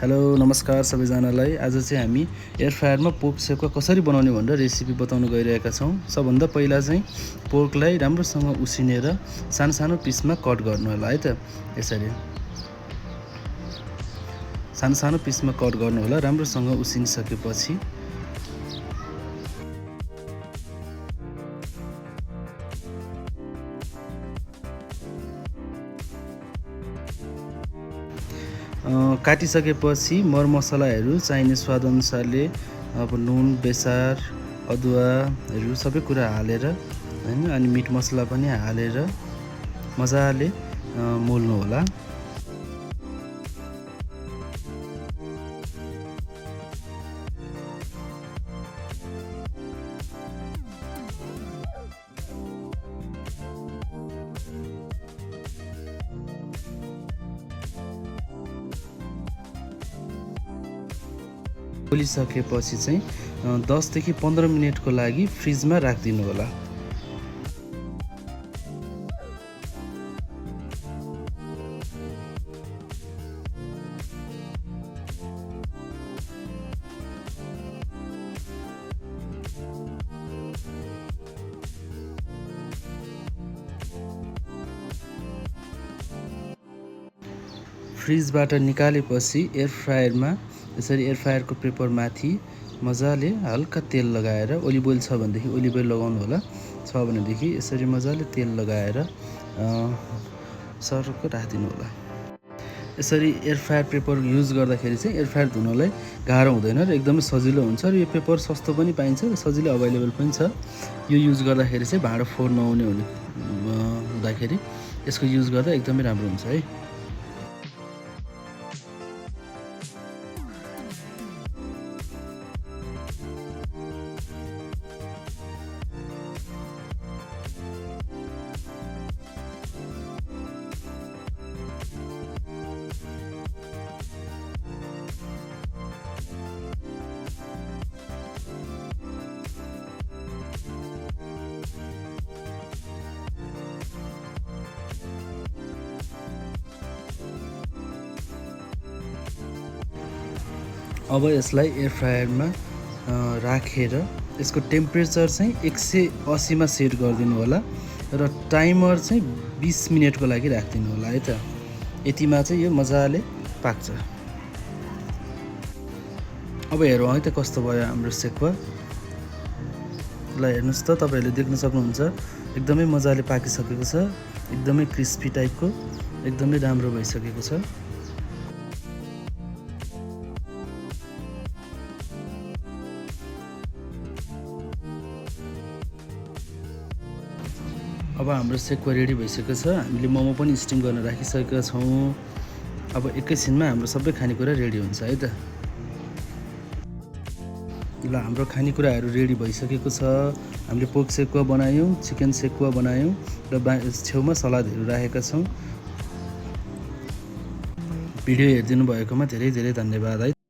Hello नमस्कार सबैजनालाई। आज चाहिँ हामी एयर फ्रायरमा पोर्क सेक्वा कसरी बनाउने भनेर रेसिपी बताउन गइरहेका छौँ। सबभन्दा पहिला चाहिँ पोर्कलाई राम्रोसँग उसिनेर सानो सानो पिसमा कट गर्नु होला है त। यसरी सानो सानो पिसमा कट गर्नु होला। राम्रोसँग उसिनिसकेपछि काटिसकेपछि मरमसलाहरू चाहिने स्वादअनुसारले अब नुन, बेसार, अदुवाहरू सबै कुरा हालेर हैन, अनि मिट मसला पनि हालेर मजाले मोल्नु होला। मोलिसकेपछि चाहिँ 10 देखि 15 मिनेटको लागि फ्रिजमा राखिदिनु होला। फ्रिजबाट निकालेपछि एयर फ्रायरमा यसरी एयर फ्रायरको पेपरमाथि मजाले हल्का तेल लगाएर, ओलिभ ओइल छ भनेदेखि ओलिभ ओइल लगाउनु होला, छ भनेदेखि यसरी मजाले तेल लगाएर सर्को राखिदिनु होला। यसरी एयर फ्रायर पेपर युज गर्दाखेरि चाहिँ एयर फ्रायर धुनलाई गाह्रो हुँदैन र एकदमै सजिलो हुन्छ र यो पेपर सस्तो पनि पाइन्छ र सजिलै अभाइलेबल पनि छ। यो युज गर्दाखेरि चाहिँ भाँडो फोहोर नहुने हुँदाखेरि यसको युज गर्दा एकदमै राम्रो हुन्छ है। अब यसलाई एयर फ्रायरमा राखेर यसको टेम्परेचर चाहिँ 180 मा सेट गरिदिनु होला र टाइमर चाहिँ 20 मिनेटको लागि राखिदिनु होला है त। यतिमा चाहिँ यो मजाले पाक्छ। अब हेरौँ है त कस्तो भयो हाम्रो सेक्वा। ल हेर्नुहोस् त, तपाईँहरूले देख्न सक्नुहुन्छ एकदमै मजाले पाकिसकेको छ, एकदमै क्रिस्पी टाइपको, एकदमै राम्रो भइसकेको छ। अब हाम्रो सेक्वा रेडी भइसकेको छ। हामीले मोमो पनि स्टिम गर्न राखिसकेका छौँ। अब एकैछिनमा हाम्रो सबै खानेकुरा रेडी हुन्छ है त। ल हाम्रो खानेकुराहरू रेडी भइसकेको छ। हामीले पोर्क सेक्वा बनायौँ, चिकन सेक्वा बनायौँ र छेउमा सलादहरू राखेका छौँ। भिडियो हेरिदिनु भएकोमा धेरै धेरै धन्यवाद है।